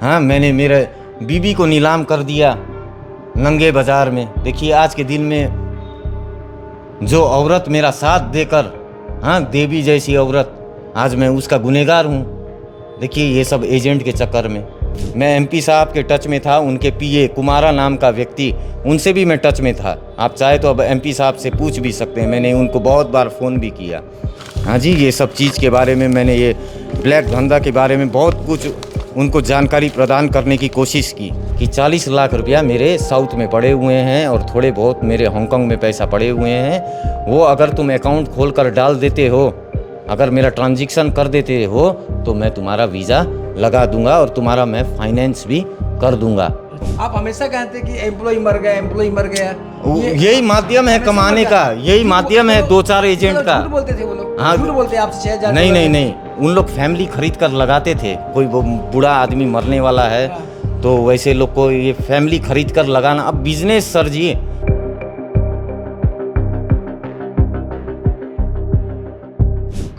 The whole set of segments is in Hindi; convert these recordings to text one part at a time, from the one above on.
हाँ, मैंने मेरे बीबी को नीलाम कर दिया नंगे बाजार में। देखिए आज के दिन में जो औरत मेरा साथ देकर, हाँ, देवी जैसी औरत, आज मैं उसका गुनहगार हूँ। देखिए ये सब एजेंट के चक्कर में। मैं एमपी साहब के टच में था, उनके पीए कुमारा नाम का व्यक्ति, उनसे भी मैं टच में था। आप चाहे तो अब एमपी साहब से पूछ भी सकते हैं, मैंने उनको बहुत बार फ़ोन भी किया। हाँ जी, ये सब चीज़ के बारे में मैंने, ये ब्लैक धंधा के बारे में बहुत कुछ उनको जानकारी प्रदान करने की कोशिश की कि 40 लाख रुपया मेरे साउथ में पड़े हुए हैं और थोड़े बहुत मेरे हांगकांग में पैसा पड़े हुए हैं। वो अगर तुम अकाउंट खोल कर डाल देते हो, अगर मेरा ट्रांजैक्शन कर देते हो, तो मैं तुम्हारा वीज़ा लगा दूंगा और तुम्हारा मैं फाइनेंस भी कर दूंगा। आप हमेशा कहते हैं कि एम्प्लॉय मर गया, एम्प्लॉय मर गया। यही माध्यम है कमाने का, यही माध्यम है 2-4 एजेंट का। झूठ बोलते थे वो लोग। हाँ, झूठ बोलते हैं आपसे 6,000। नहीं, उन लोग फैमिली खरीद कर लगाते थे। कोई वो बूढ़ा आदमी मरने वाला है तो वैसे लोग को ये फैमिली खरीद कर लगाना। अब बिजनेस सर जी,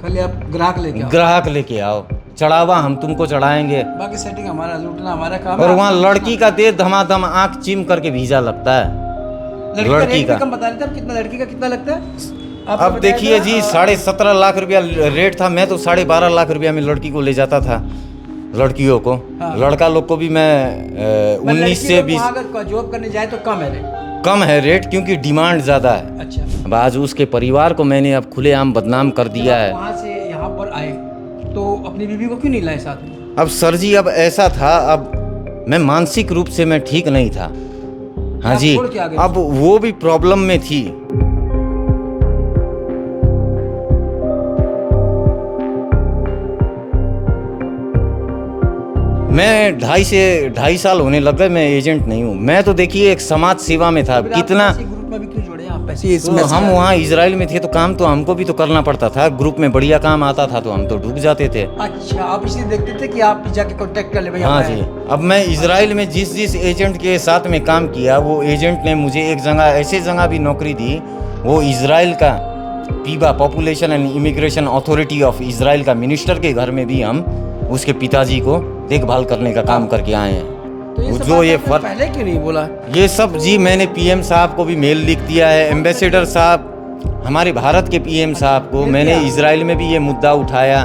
खाली आप ग्राहक लेके आओ, चढ़ावा हम तुमको चढ़ाएंगे, बाकी सेटिंग हमारा, लूटना हमारा काम और है। वहाँ लड़की का देर धमाधम आंख चिम करके वीजा लगता है। लड़की का कम बता रहे थे आप, कितना लड़की का कितना लगता है? अब देखिए जी, 17.5 लाख रुपया रेट था। मैं तो 12.5 लाख रुपया में लड़की को ले जाता था, लड़कियों को। हाँ। लड़का लोग को भी मैं 19 से 20 अगर जॉब करने जाए तो कम है रेट, क्योंकि डिमांड ज़्यादा है। अच्छा, अब आज उसके परिवार को मैंने अब खुलेआम बदनाम कर दिया है। वहाँ से यहाँ पर आए तो अपनी बीवी को क्यों नहीं लाए साथ में? अब सर जी, अब ऐसा था, अब मैं मानसिक रूप से मैं ठीक नहीं था। हाँ जी, अब वो भी प्रॉब्लम में थी। मैं 2.5 साल होने लग गए, मैं एजेंट नहीं हूँ। मैं तो देखिए एक समाज सेवा में था। कितना ग्रुप में भी क्यों जुड़े आप? पैसे तो हम वहाँ इजराइल में थे तो काम तो हमको भी तो करना पड़ता था। ग्रुप में बढ़िया काम आता था तो हम तो डूब जाते थे। अच्छा, आप इसलिए देखते थे कि आप जाके कांटेक्ट कर ले भाई। हाँ जी, अब मैं इजराइल में जिस एजेंट के साथ में काम किया, वो एजेंट ने मुझे एक जगह, ऐसे जगह भी नौकरी दी। वो इजराइल का पीबा, population and immigration authority of Israel का मिनिस्टर के घर में भी हम उसके पिताजी को देखभाल करने का काम करके आए हैं। तो जो ये फर्क पहले क्यों नहीं बोला? ये सब जी, मैंने पीएम साहब को भी मेल लिख दिया है, एम्बेसडर साहब, हमारे भारत के पीएम साहब को मैंने इजराइल में भी ये मुद्दा उठाया।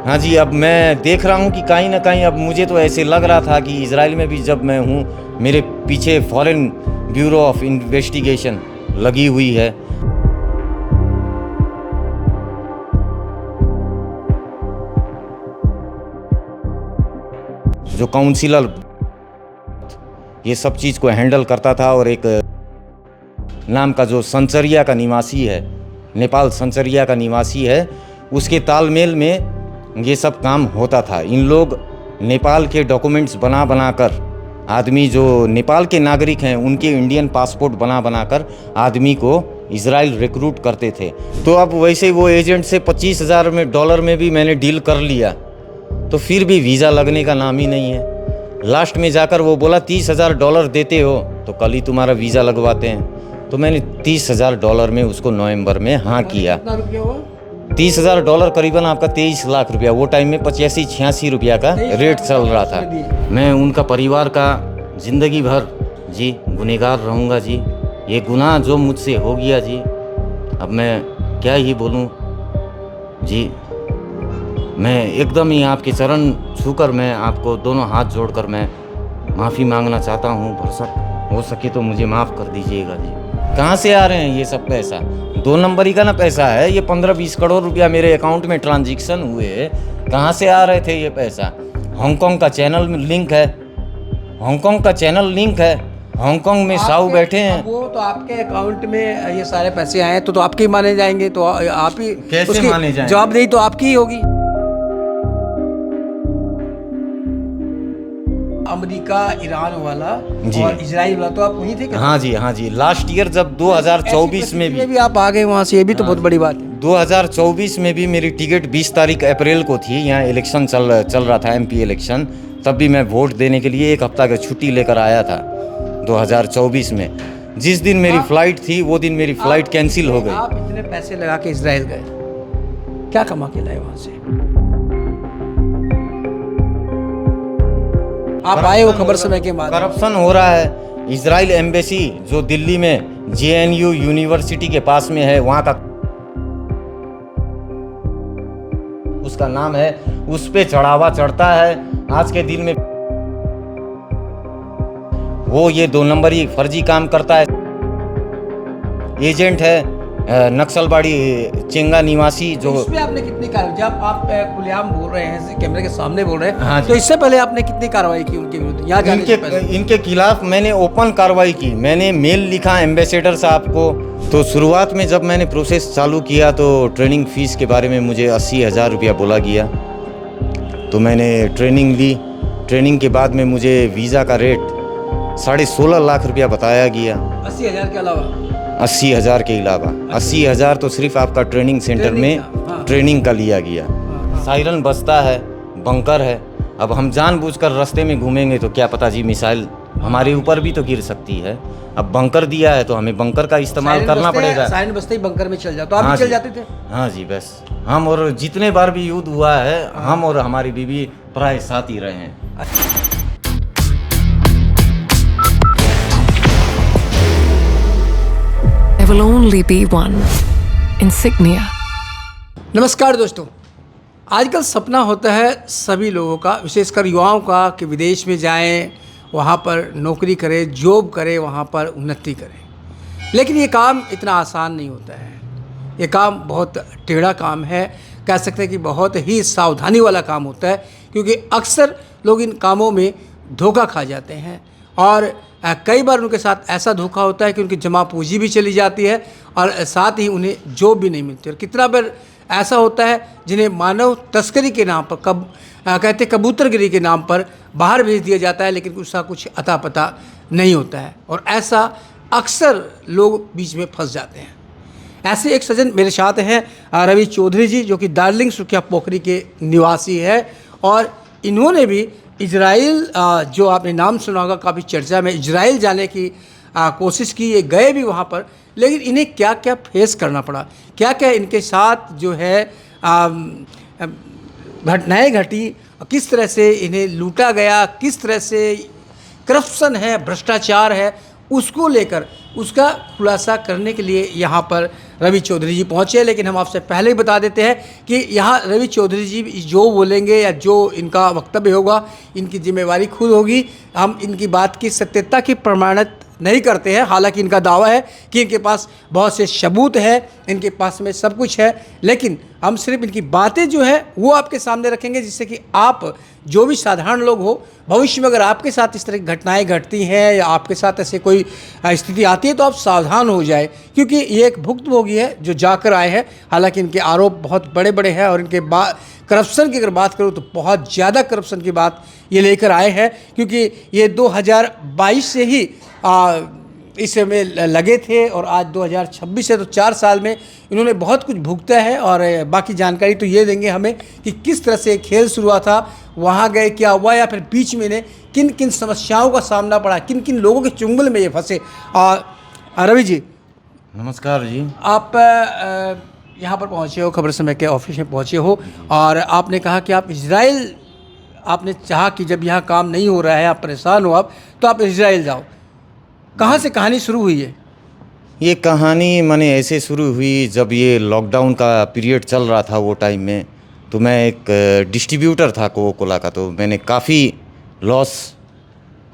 हाँ जी, अब मैं देख रहा हूँ कि कहीं ना कहीं, अब मुझे तो ऐसे लग रहा था कि इजराइल में भी जब मैं हूँ, मेरे पीछे फॉरेन ब्यूरो ऑफ इन्वेस्टिगेशन लगी हुई है। जो काउंसिलर ये सब चीज़ को हैंडल करता था, और एक नाम का जो संचरिया का निवासी है, नेपाल संचरिया का निवासी है, उसके तालमेल में ये सब काम होता था। इन लोग नेपाल के डॉक्यूमेंट्स बना कर, आदमी जो नेपाल के नागरिक हैं उनके इंडियन पासपोर्ट बना कर आदमी को इजराइल रिक्रूट करते थे। तो अब वैसे वो एजेंट से $25,000 में भी मैंने डील कर लिया, तो फिर भी वीज़ा लगने का नाम ही नहीं है। लास्ट में जाकर वो बोला $30,000 देते हो तो कल ही तुम्हारा वीज़ा लगवाते हैं। तो मैंने $30,000 में उसको नवंबर में हाँ किया। कितना रुपया हुआ? $30,000 करीबन आपका 23 लाख रुपया। वो टाइम में 85-86 रुपया का रेट चल रहा था। मैं उनका परिवार का ज़िंदगी भर जी गुनहगार रहूँगा जी। ये गुनाह जो मुझसे हो गया जी, अब मैं क्या ही बोलूँ जी। मैं एकदम ही आपके चरण छूकर मैं आपको दोनों हाथ जोड़कर मैं माफ़ी मांगना चाहता हूँ। भरसक हो सके तो मुझे माफ़ कर दीजिएगा जी। कहाँ से आ रहे हैं ये सब पैसा? 2 नंबरी का ना पैसा है ये। 15-20 करोड़ रुपया मेरे अकाउंट में ट्रांजैक्शन हुए, कहाँ से आ रहे थे ये पैसा? हांगकांग का चैनल में लिंक है, हांगकांग का चैनल लिंक है, हांगकांग में साहू बैठे हैं। वो तो आपके अकाउंट में ये सारे पैसे आए तो आपके ही माने जाएंगे। तो आप ही कैसे माने जाएंगे? जवाबदेही तो आपकी ही होगी। अमेरिका, ईरान वाला जी और इजराइल वाला तो आप वहीं थे क्या? हाँ जी। लास्ट ईयर जब 2024 में भी आप आ गए वहाँ से, ये भी तो बहुत बड़ी बात है। 2024 में भी मेरी टिकट 20 तारीख अप्रैल को थी। यहाँ इलेक्शन चल रहा था, एमपी इलेक्शन। तब भी मैं वोट देने के लिए 1 हफ्ता की छुट्टी लेकर आया था 2024 में। जिस दिन मेरी फ्लाइट थी वो दिन मेरी फ्लाइट कैंसिल हो गई। आप इतने पैसे लगा के इजराइल गए, क्या कमा के लाए वहाँ से? आप आए हो खबर समय के बाद। करप्शन हो रहा है। इजराइल एम्बेसी जो दिल्ली में JNU यूनिवर्सिटी के पास में है, वहाँ का उसका नाम है, उस पे चढ़ावा चढ़ता है। आज के दिन में वो ये 2 नंबरी फर्जी काम करता है। एजेंट है नक्सलबाड़ी चेंगा निवासी जो। इसमें आपने कितनी कार्रवाई, जब आप खुलेआम बोल रहे हैं, कैमरे के सामने बोल रहे हैं, हाँ तो इससे पहले आपने कितनी कार्रवाई की उनके विरुद्ध? यहाँ जाने से पहले? इनके खिलाफ मैंने ओपन कार्रवाई की। मैंने मेल लिखा एम्बेसडर साहब को। तो शुरुआत में जब मैंने प्रोसेस चालू किया तो ट्रेनिंग फीस के बारे में मुझे 80,000 रुपया बोला गया। तो मैंने ट्रेनिंग ली। ट्रेनिंग के बाद में मुझे वीज़ा का रेट 16.5 लाख रुपया बताया गया। 80,000 के अलावा? 80,000 के अलावा 80,000 तो सिर्फ आपका ट्रेनिंग सेंटर में हाँ। ट्रेनिंग का लिया गया। सायरन बजता है, बंकर है। अब हम जानबूझकर रास्ते में घूमेंगे तो क्या पता जी मिसाइल हमारे ऊपर भी तो गिर सकती है। अब बंकर दिया है तो हमें बंकर का इस्तेमाल करना पड़ेगा। सायरन बजते ही बंकर में चल जाओ, तो आप भी चल जाते थे? हाँ जी, बस हम और जितने बार भी युद्ध हुआ है, हम और हमारी बीवी प्राय साथ ही रहे हैं। There will only be one insignia. नमस्कार दोस्तों, आजकल सपना होता है सभी लोगों का, विशेषकर युवाओं का, कि विदेश में जाएं, वहाँ पर नौकरी करें, जॉब करें, वहाँ पर उन्नति करें। लेकिन ये काम इतना आसान नहीं होता है। ये काम बहुत टेढ़ा काम है, कह सकते हैं कि बहुत ही सावधानी वाला काम होता है, क्योंकि अक्सर लोग इन कामों में धोखा खा जाते हैं और कई बार उनके साथ ऐसा धोखा होता है कि उनकी जमा पूंजी भी चली जाती है और साथ ही उन्हें जॉब भी नहीं मिलती। और कितना बार ऐसा होता है जिन्हें मानव तस्करी के नाम पर कहते कबूतरगिरी के नाम पर बाहर भेज दिया जाता है, लेकिन उसका कुछ अता पता नहीं होता है और ऐसा अक्सर लोग बीच में फंस जाते हैं। ऐसे एक सज्जन मेरे साथ हैं, रवि चौधरी जी, जो कि दार्जिलिंग सुखिया पोखरी के निवासी है और इन्होंने भी इजराइल, जो आपने नाम सुना होगा, काफ़ी चर्चा में, इजराइल जाने की कोशिश की। ये गए भी वहाँ पर, लेकिन इन्हें क्या क्या फेस करना पड़ा, क्या क्या इनके साथ जो है घटनाएं घटी, किस तरह से इन्हें लूटा गया, किस तरह से करप्शन है, भ्रष्टाचार है, उसको लेकर उसका खुलासा करने के लिए यहाँ पर रवि चौधरी जी पहुँचे। लेकिन हम आपसे पहले ही बता देते हैं कि यहाँ रवि चौधरी जी जो बोलेंगे या जो इनका वक्तव्य होगा, इनकी जिम्मेवारी खुद होगी। हम इनकी बात की सत्यता की प्रमाणित नहीं करते हैं। हालांकि इनका दावा है कि इनके पास बहुत से सबूत है, इनके पास में सब कुछ है, लेकिन हम सिर्फ इनकी बातें जो है वो आपके सामने रखेंगे, जिससे कि आप जो भी साधारण लोग हो, भविष्य में अगर आपके साथ इस तरह की घटनाएं घटती हैं या आपके साथ ऐसे कोई स्थिति आती है तो आप सावधान हो जाए, क्योंकि ये एक भुक्तभोगी है जो जाकर आए हैं। हालांकि इनके आरोप बहुत बड़े बड़े हैं और इनके करप्शन की अगर बात करूँ तो बहुत ज़्यादा करप्शन की बात ये लेकर आए हैं, क्योंकि ये 2022 से ही इसमें लगे थे और आज 2026 है, तो 4 साल में इन्होंने बहुत कुछ भुगता है। और बाकी जानकारी तो ये देंगे हमें कि किस तरह से खेल शुरू हुआ था, वहाँ गए क्या हुआ, या फिर बीच में इन्हें किन किन समस्याओं का सामना पड़ा, किन किन लोगों के चुंगल में ये फंसे। रवि जी नमस्कार जी। आप यहाँ पर पहुँचे हो, खबर समय के ऑफिस में पहुँचे हो और आपने कहा कि आप इजराइल, आपने चाहा कि जब यहाँ काम नहीं हो रहा है, आप परेशान हो आप, तो आप इजराइल जाओ। कहाँ से कहानी शुरू हुई है? ये कहानी मैंने ऐसे शुरू हुई जब ये लॉकडाउन का पीरियड चल रहा था। वो टाइम में तो मैं एक डिस्ट्रीब्यूटर था कोका कोला का, तो मैंने काफ़ी लॉस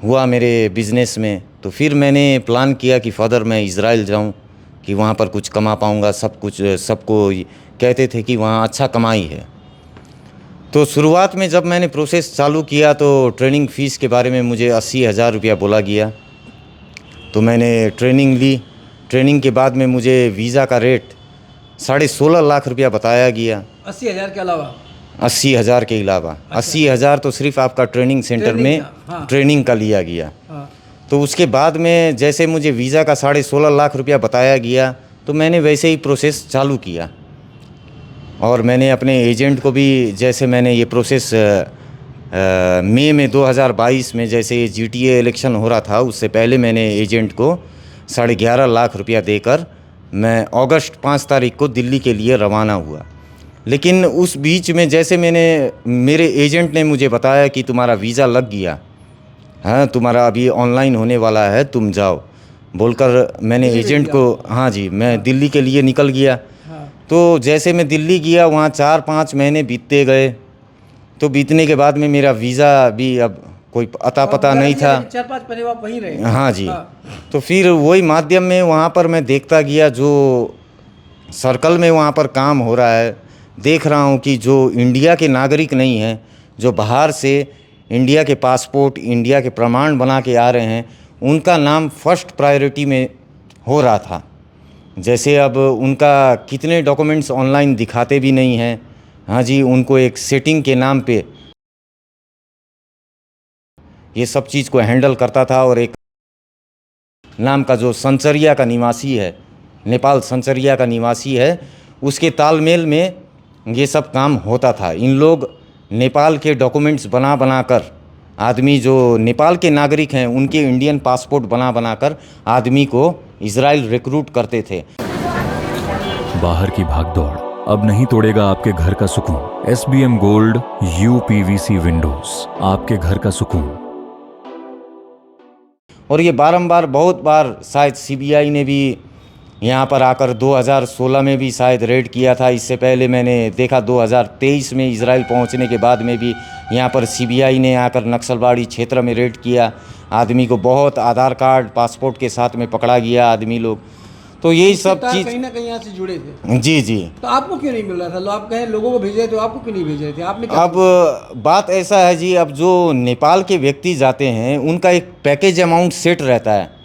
हुआ मेरे बिज़नेस में। तो फिर मैंने प्लान किया कि फर्दर मैं इजराइल जाऊं, कि वहाँ पर कुछ कमा पाऊँगा। सब कुछ सबको कहते थे कि वहाँ अच्छा कमाई है। तो शुरुआत में जब मैंने प्रोसेस चालू किया तो ट्रेनिंग फ़ीस के बारे में मुझे 80,000 रुपया बोला गया। तो मैंने ट्रेनिंग ली। ट्रेनिंग के बाद में मुझे वीज़ा का रेट 16.5 लाख रुपया बताया गया। 80,000 के अलावा? 80,000 के अलावा 80,000 तो सिर्फ आपका ट्रेनिंग सेंटर में ट्रेनिंग का लिया गया। तो उसके बाद में जैसे मुझे वीज़ा का 16.5 लाख रुपया बताया गया, तो मैंने वैसे ही प्रोसेस चालू किया। और मैंने अपने एजेंट को भी, जैसे मैंने ये प्रोसेस मई में 2022 में जैसे GTA इलेक्शन हो रहा था, उससे पहले मैंने एजेंट को 11.5 लाख रुपया देकर मैं अगस्त 5 तारीख को दिल्ली के लिए रवाना हुआ। लेकिन उस बीच में जैसे मेरे एजेंट ने मुझे बताया कि तुम्हारा वीज़ा लग गया, हाँ तुम्हारा अभी ऑनलाइन होने वाला है, तुम जाओ बोलकर मैंने एजेंट को, हाँ जी, मैं दिल्ली के लिए निकल गया। हाँ। तो जैसे मैं दिल्ली गया, वहाँ 4-5 महीने बीतते गए। तो बीतने के बाद में मेरा वीज़ा भी अब कोई अता पता नहीं था। 4-5 महीने आप वहीं रहे। हाँ जी। तो फिर वही माध्यम में वहाँ पर मैं देखता गया, जो सर्कल में वहाँ पर काम हो रहा है, देख रहा हूँ कि जो इंडिया के नागरिक नहीं हैं, जो बाहर से इंडिया के पासपोर्ट, इंडिया के प्रमाण बना के आ रहे हैं, उनका नाम फर्स्ट प्रायोरिटी में हो रहा था। जैसे अब उनका कितने डॉक्यूमेंट्स ऑनलाइन दिखाते भी नहीं हैं। हाँ जी, उनको एक सेटिंग के नाम पे ये सब चीज़ को हैंडल करता था। और एक नाम का जो संचरिया का निवासी है, नेपाल संचरिया का निवासी है, उसके तालमेल में ये सब काम होता था। इन लोग नेपाल के डॉक्यूमेंट्स बना बना कर, आदमी जो नेपाल के नागरिक हैं उनके इंडियन पासपोर्ट बना बना कर आदमी को इजराइल रिक्रूट करते थे। बाहर की भागदौड़ अब नहीं तोड़ेगा आपके घर का सुकून। SBM गोल्ड UPVC विंडोज, आपके घर का सुकून। और ये बारंबार बहुत बार शायद CBI ने भी यहाँ पर आकर 2016 में भी शायद रेड किया था। इससे पहले मैंने देखा 2023 में इजराइल पहुँचने के बाद में भी यहाँ पर CBI ने आकर नक्सलवाड़ी क्षेत्र में रेड किया। आदमी को बहुत आधार कार्ड, पासपोर्ट के साथ में पकड़ा गया आदमी लोग। तो यही सब चीज़ कहीं ना कहीं यहाँ से जुड़े थे। जी जी। तो आपको क्यों नहीं मिल रहा था? आप कहें लोगों को भेज रहे थे, तो आपको क्यों नहीं भेज रहे थे? आपने क्या अब बात ऐसा है जी, अब जो नेपाल के व्यक्ति जाते हैं उनका एक पैकेज अमाउंट सेट रहता है।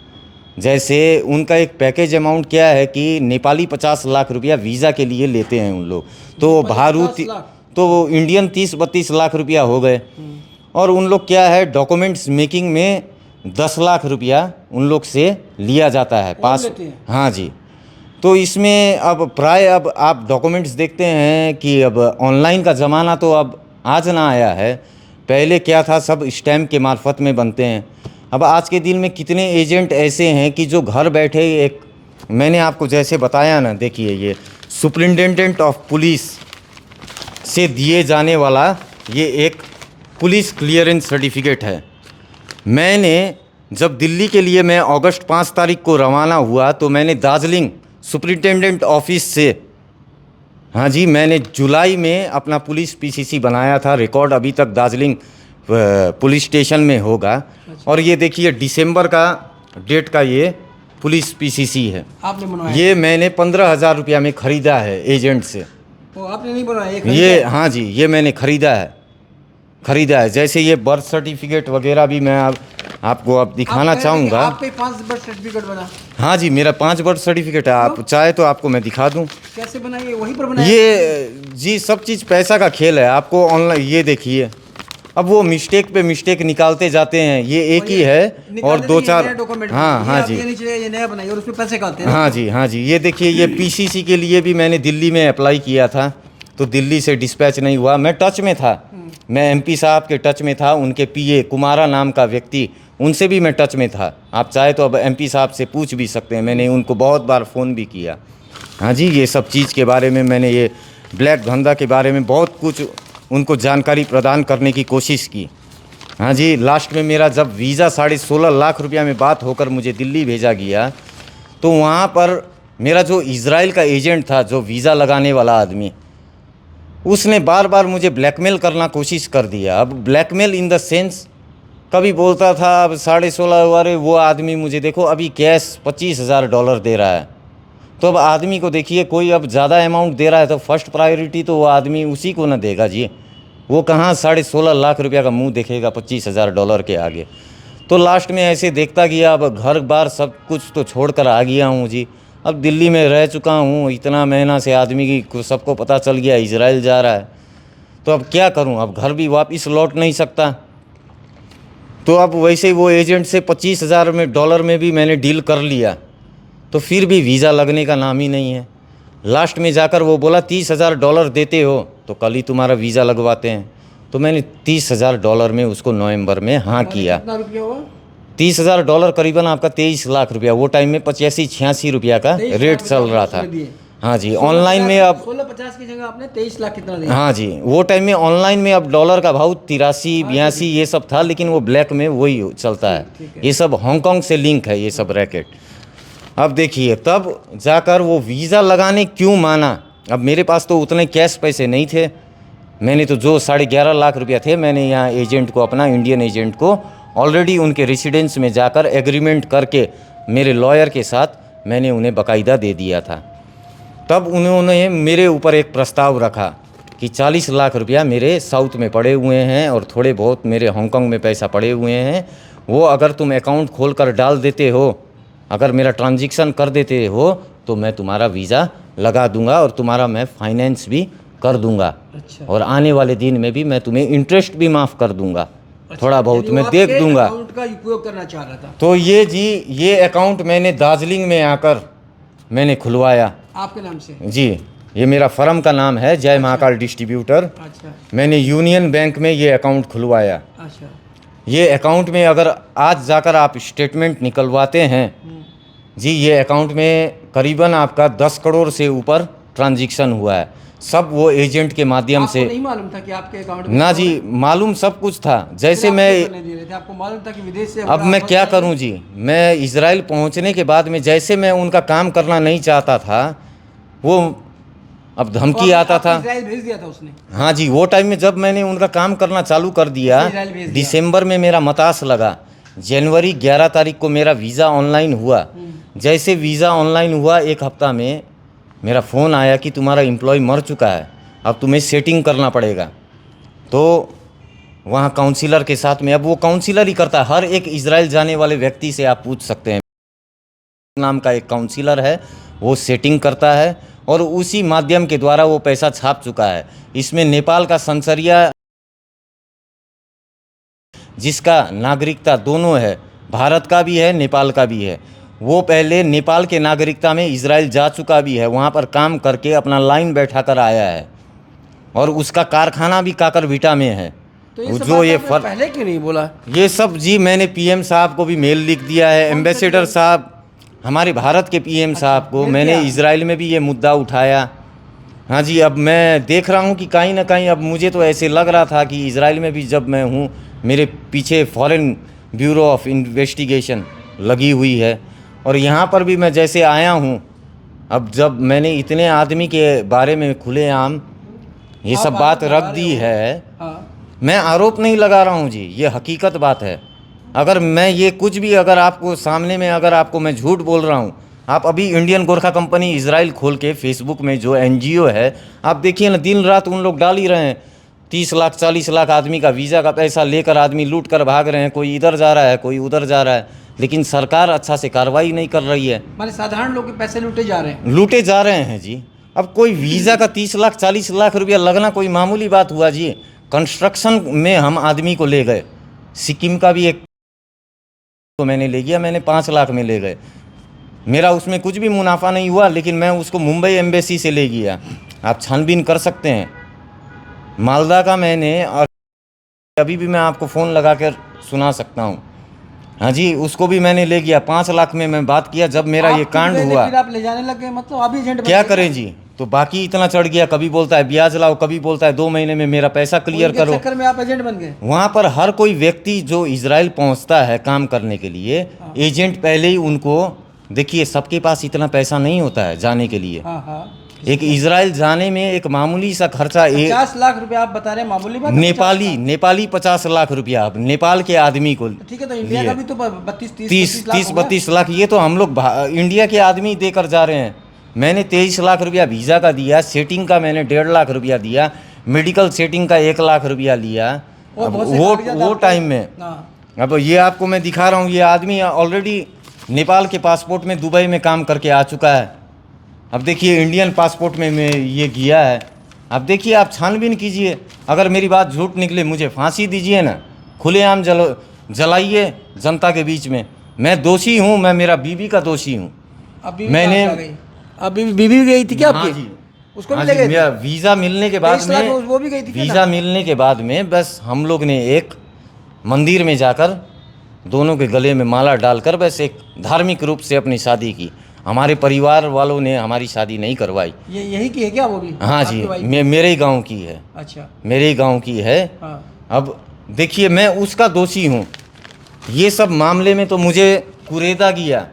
जैसे उनका एक पैकेज अमाउंट क्या है कि नेपाली 50 लाख रुपया वीज़ा के लिए लेते हैं उन लोग। तो भारू 50 लाख? तो इंडियन 30-32 लाख रुपया हो गए। और उन लोग क्या है, डॉक्यूमेंट्स मेकिंग में 10 लाख रुपया उन लोग से लिया जाता है पास। लेते हैं? हाँ जी। तो इसमें अब प्राय अब आप डॉक्यूमेंट्स देखते हैं कि अब ऑनलाइन का ज़माना तो अब आज ना आया है। पहले क्या था, सब स्टैम्प के मार्फत में बनते हैं। अब आज के दिन में कितने एजेंट ऐसे हैं कि जो घर बैठे, एक मैंने आपको जैसे बताया ना, देखिए ये सुपरिटेंडेंट ऑफ पुलिस से दिए जाने वाला ये एक पुलिस क्लियरेंस सर्टिफिकेट है। मैंने जब दिल्ली के लिए मैं अगस्त 5 तारीख को रवाना हुआ तो मैंने दार्जिलिंग सुपरिटेंडेंट ऑफिस से, हाँ जी, मैंने जुलाई में अपना पुलिस PCC बनाया था। रिकॉर्ड अभी तक दार्जिलिंग पुलिस स्टेशन में होगा। और ये देखिए दिसंबर का डेट का ये पुलिस PCC है। आपने बनवाया? ये मैंने 15,000 रुपया में ख़रीदा है एजेंट से। वो आपने नहीं बनवाया? ये हाँ जी, ये मैंने ख़रीदा है। जैसे ये बर्थ सर्टिफिकेट वगैरह भी मैं आपको अब दिखाना चाहूँगा। आपके 5 बर्थ सर्टिफिकेट बना? हाँ जी, मेरा 5 बर्थ सर्टिफिकेट है। आप चाहे तो आपको मैं दिखा दूँ। कैसे बनाइए? वहीं पर बनाया? ये जी सब चीज़ पैसा का खेल है। आपको ऑनलाइन ये देखिए, अब वो मिस्टेक पे मिस्टेक निकालते जाते हैं। ये एक ही है और 2-4 डॉक्यूमेंट। हाँ जी, ये नीचे ये नया बनाइए और उसमें पैसे काटते हैं। हाँ जी, ये देखिए, ये PCC के लिए भी मैंने दिल्ली में अप्लाई किया था, तो दिल्ली से डिस्पैच नहीं हुआ। मैं टच में था, मैं MP साहब के टच में था। उनके PA कुमारा नाम का व्यक्ति, उनसे भी मैं टच में था। आप चाहे तो अब MP साहब से पूछ भी सकते हैं, मैंने उनको बहुत बार फ़ोन भी किया। हाँ जी, ये सब चीज़ के बारे में मैंने, ये ब्लैक धंधा के बारे में बहुत कुछ उनको जानकारी प्रदान करने की कोशिश की। हाँ जी, लास्ट में मेरा जब वीज़ा 16.5 लाख रुपया में बात होकर मुझे दिल्ली भेजा गया, तो वहाँ पर मेरा जो इजराइल का एजेंट था, जो वीज़ा लगाने वाला आदमी, उसने बार बार मुझे ब्लैकमेल करना कोशिश कर दिया। अब ब्लैकमेल इन द सेंस, कभी बोलता था अब 16.5 वाले वो आदमी मुझे देखो अभी कैश $25,000 दे रहा है। तो अब आदमी को देखिए, कोई अब ज़्यादा अमाउंट दे रहा है तो फर्स्ट प्रायोरिटी तो वो आदमी उसी को ना देगा जी। वो कहाँ 16.5 लाख रुपया का मुंह देखेगा $25,000 के आगे। तो लास्ट में ऐसे देखता गया। अब घर बार सब कुछ तो छोड़ कर आ गया हूँ जी। अब दिल्ली में रह चुका हूँ इतना महीना से, आदमी की सबको पता चल गया इजराइल जा रहा है। तो अब क्या करूँ, अब घर भी वापस लौट नहीं सकता। तो अब वैसे ही वो एजेंट से $25,000 में भी मैंने डील कर लिया, तो फिर भी वीज़ा लगने का नाम ही नहीं है। लास्ट में जाकर वो बोला $30,000 देते हो तो कल ही तुम्हारा वीज़ा लगवाते हैं। तो मैंने $30,000 में उसको नवंबर में हाँ किया। कितना रुपया हुआ? $30,000 करीबन आपका 23 लाख रुपया। वो टाइम में 85-86 रुपया का रेट चल रहा था। हाँ जी, ऑनलाइन में अब 1650 की जगह आपने 23 लाख कितना दिया? हाँ जी, वो टाइम में ऑनलाइन में अब डॉलर का भाव 83-82 ये सब था, लेकिन वो ब्लैक में वही चलता है। ये सब हांगकांग से लिंक है ये सब रैकेट। अब देखिए, तब जाकर वो वीज़ा लगाने क्यों माना। अब मेरे पास तो उतने कैश पैसे नहीं थे। मैंने तो जो 11.5 लाख रुपया थे, मैंने यहाँ एजेंट को, अपना इंडियन एजेंट को ऑलरेडी उनके रेसिडेंस में जाकर एग्रीमेंट करके मेरे लॉयर के साथ मैंने उन्हें बाकायदा दे दिया था। तब उन्होंने मेरे ऊपर एक प्रस्ताव रखा कि 40 लाख रुपया मेरे साउथ में पड़े हुए हैं और थोड़े बहुत मेरे हांगकांग में पैसा पड़े हुए हैं, वो अगर तुम अकाउंट खोल कर डाल देते हो, अगर मेरा ट्रांजैक्शन कर देते हो, तो मैं तुम्हारा वीज़ा लगा दूंगा और तुम्हारा मैं फाइनेंस भी कर दूंगा। अच्छा। और आने वाले दिन में भी मैं तुम्हें इंटरेस्ट भी माफ़ कर दूंगा। थोड़ा बहुत मैं देख दूंगा। अकाउंट का उपयोग करना चाह रहा था। तो ये जी, ये अकाउंट मैंने दार्जिलिंग में आकर मैंने खुलवाया। आपके नाम से? जी, ये मेरा फर्म का नाम है जय महाकाल डिस्ट्रीब्यूटर। अच्छा मैंने यूनियन बैंक में ये अकाउंट खुलवाया। अच्छा। ये अकाउंट में अगर आज जाकर आप स्टेटमेंट निकलवाते हैं जी, ये अकाउंट में करीबन आपका 10 करोड़ से ऊपर ट्रांजैक्शन हुआ है। सब वो एजेंट के माध्यम से। आपको नहीं मालूम था कि आपके अकाउंट में? ना जी, मालूम सब कुछ था। जैसे फिर मैं आप क्यों करने दे रहे थे? आपको मालूम था कि विदेश से अब मैं क्या करूं जी, मैं इजराइल पहुंचने के बाद में जैसे मैं उनका काम करना नहीं चाहता था, वो अब धमकी आता था। इजराइल भेज दिया था उसने? हाँ जी, वो टाइम में जब मैंने उनका काम करना चालू कर दिया, इजराइल भेज दिया। दिसंबर में मेरा मतास लगा। जनवरी 11 तारीख को मेरा वीज़ा ऑनलाइन हुआ। जैसे वीज़ा ऑनलाइन हुआ, एक हफ्ता में मेरा फ़ोन आया कि तुम्हारा एम्प्लॉय मर चुका है, अब तुम्हें सेटिंग करना पड़ेगा। तो वहाँ काउंसिलर के साथ में, अब वो काउंसिलर ही करता है, हर एक इजराइल जाने वाले व्यक्ति से आप पूछ सकते हैं। नाम का एक काउंसिलर है, वो सेटिंग करता है और उसी माध्यम के द्वारा वो पैसा छाप चुका है। इसमें नेपाल का संसरिया, जिसका नागरिकता दोनों है, भारत का भी है, नेपाल का भी है, वो पहले नेपाल के नागरिकता में इजराइल जा चुका भी है, वहाँ पर काम करके अपना लाइन बैठा कर आया है और उसका कारखाना भी काकरभिटा में है। तो ये सब जो बात ये आपने पहले क्यों नहीं बोला? ये सब जी मैंने पीएम साहब को भी मेल लिख दिया है, एम्बेसडर साहब, हमारे भारत के पीएम साहब को मैंने इजराइल में भी ये मुद्दा उठाया। हाँ जी, अब मैं देख रहा हूँ कि कहीं ना कहीं अब मुझे तो ऐसे लग रहा था कि इजराइल में भी जब मैं हूँ, मेरे पीछे फॉरेन ब्यूरो ऑफ इन्वेस्टिगेशन लगी हुई है और यहाँ पर भी मैं जैसे आया हूँ, अब जब मैंने इतने आदमी के बारे में खुलेआम ये सब बात रख दी है, हाँ। मैं आरोप नहीं लगा रहा हूँ जी, ये हकीकत बात है। अगर मैं ये कुछ भी अगर आपको सामने में अगर आपको मैं झूठ बोल रहा हूँ, आप अभी इंडियन गोरखा कंपनी इजराइल खोल के फेसबुक में जो एनजीओ है, आप देखिए ना, दिन रात उन लोग डाल ही रहे हैं। 30 लाख 40 लाख आदमी का वीज़ा का पैसा लेकर आदमी लूट कर भाग रहे हैं, कोई इधर जा रहा है, कोई उधर जा रहा है, लेकिन सरकार अच्छा से कार्रवाई नहीं कर रही है। माने साधारण लोग के पैसे लूटे जा रहे हैं। लूटे जा रहे हैं जी। अब कोई वीज़ा का 30 लाख 40 लाख रुपया लगना कोई मामूली बात हुआ जी। कंस्ट्रक्शन में हम आदमी को ले गए, सिक्किम का भी एक तो मैंने ले गया, मैंने 5 लाख में ले गए, मेरा उसमें कुछ भी मुनाफा नहीं हुआ, लेकिन मैं उसको मुंबई एम्बेसी से ले गया। आप छानबीन कर सकते हैं। मालदा का मैंने, और अभी भी मैं आपको फ़ोन लगा कर सुना सकता हूँ। हाँ जी, उसको भी मैंने ले गया। 5 लाख में मैं बात किया जब मेरा ये कांड हुआ। फिर आप ले जाने लगे, मतलब अभी एजेंट बन क्या गए। करें जी, तो बाकी इतना चढ़ गया, कभी बोलता है ब्याज लाओ, कभी बोलता है 2 महीने में मेरा पैसा क्लियर उनके करो। चक्कर में आप एजेंट बन गए। वहाँ पर हर कोई व्यक्ति जो इजराइल पहुँचता है काम करने के लिए, एजेंट पहले ही उनको, देखिए सबके पास इतना पैसा नहीं होता है जाने के लिए। हाँ हाँ। एक इजराइल जाने में एक मामूली सा खर्चा 50 लाख रुपया आप बता रहे हैं, मामूली बात है? नेपाली 50 लाख रुपया अब नेपाल के आदमी को। ठीक है, तो इंडिया का भी तो 32 लाख ये तो हम लोग इंडिया के आदमी देकर जा रहे हैं। मैंने 23 लाख रुपया वीज़ा का दिया, सेटिंग का मैंने 1.5 लाख रुपया दिया, मेडिकल सेटिंग का 1 लाख रुपया लिया। अब वो टाइम में, अब ये आपको मैं दिखा रहा हूँ, ये आदमी ऑलरेडी नेपाल के पासपोर्ट में दुबई में काम करके आ चुका है। अब देखिए इंडियन पासपोर्ट में ये गया है। अब देखिए, आप छानबीन कीजिए, अगर मेरी बात झूठ निकले मुझे फांसी दीजिए ना, खुलेआम जलाइए जनता के बीच में। मैं दोषी हूँ, मैं मेरा बीवी का दोषी हूँ। मैंने अभी बीवी गई थी क्या हाँ आपकी? जी, उसको हाँ भी ले जी, गए थे? मेरा वीज़ा मिलने के बाद 23 लाख में, वो भी गई थी क्या? वीज़ा मिलने के बाद में बस हम लोग ने एक मंदिर में जाकर दोनों के गले में माला डालकर बस एक धार्मिक रूप से अपनी शादी की। हमारे परिवार वालों ने हमारी शादी नहीं करवाई। ये यही की है क्या वो भी? हाँ जी, आपकी वाइफ? मेरे ही गांव की है, अच्छा। मेरे ही गांव की है। हाँ। अब देखिए मैं उसका दोषी हूँ, ये सब मामले में तो मुझे कुरेदा किया।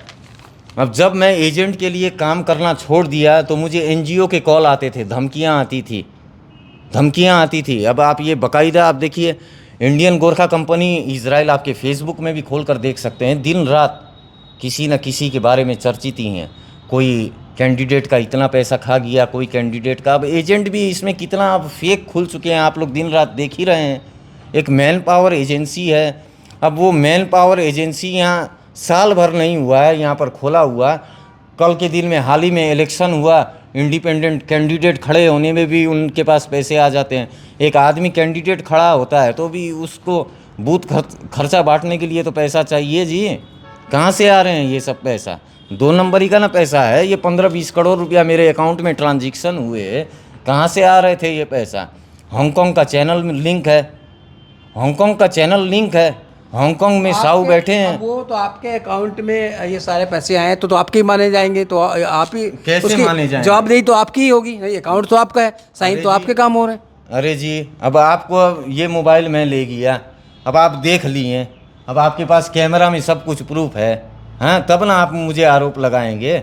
अब जब मैं एजेंट के लिए काम करना छोड़ दिया तो मुझे एनजीओ के कॉल आते थे, धमकियाँ आती थी। अब आप ये बाकायदा आप देखिए, इंडियन गोरखा कंपनी इजराइल आपके फेसबुक में भी खोल कर देख सकते हैं, दिन रात किसी न किसी के बारे में चर्चित ही हैं। कोई कैंडिडेट का इतना पैसा खा गया, कोई कैंडिडेट का। अब एजेंट भी इसमें कितना अब फेक खुल चुके हैं, आप लोग दिन रात देख ही रहे हैं। एक मैन पावर एजेंसी है, अब वो मैन पावर एजेंसी यहाँ साल भर नहीं हुआ है यहाँ पर खोला हुआ। कल के दिन में हाल ही में इलेक्शन हुआ, इंडिपेंडेंट कैंडिडेट खड़े होने में भी उनके पास पैसे आ जाते हैं। एक आदमी कैंडिडेट खड़ा होता है तो भी उसको बूथ खर्चा बांटने के लिए तो पैसा चाहिए जी। कहाँ से आ रहे हैं ये सब पैसा? 2 नंबरी का ना पैसा है ये। 15-20 करोड़ रुपया मेरे अकाउंट में ट्रांजैक्शन हुए, कहाँ से आ रहे थे ये पैसा? हांगकांग का चैनल लिंक है, हांगकांग में साऊ बैठे हैं। अब वो तो आपके अकाउंट में ये सारे पैसे आए तो आपके ही माने जाएंगे, तो आप ही कैसे उसकी माने जाएंगे? जवाबदेही तो आपकी ही होगी, नहीं अकाउंट तो आपका है, साइन तो आपके काम हो रहे हैं। अरे जी, अब आपको ये मोबाइल मैं ले गया, अब आप देख लिए, अब आपके पास कैमरा में सब कुछ प्रूफ है, हाँ तब ना आप मुझे आरोप लगाएंगे।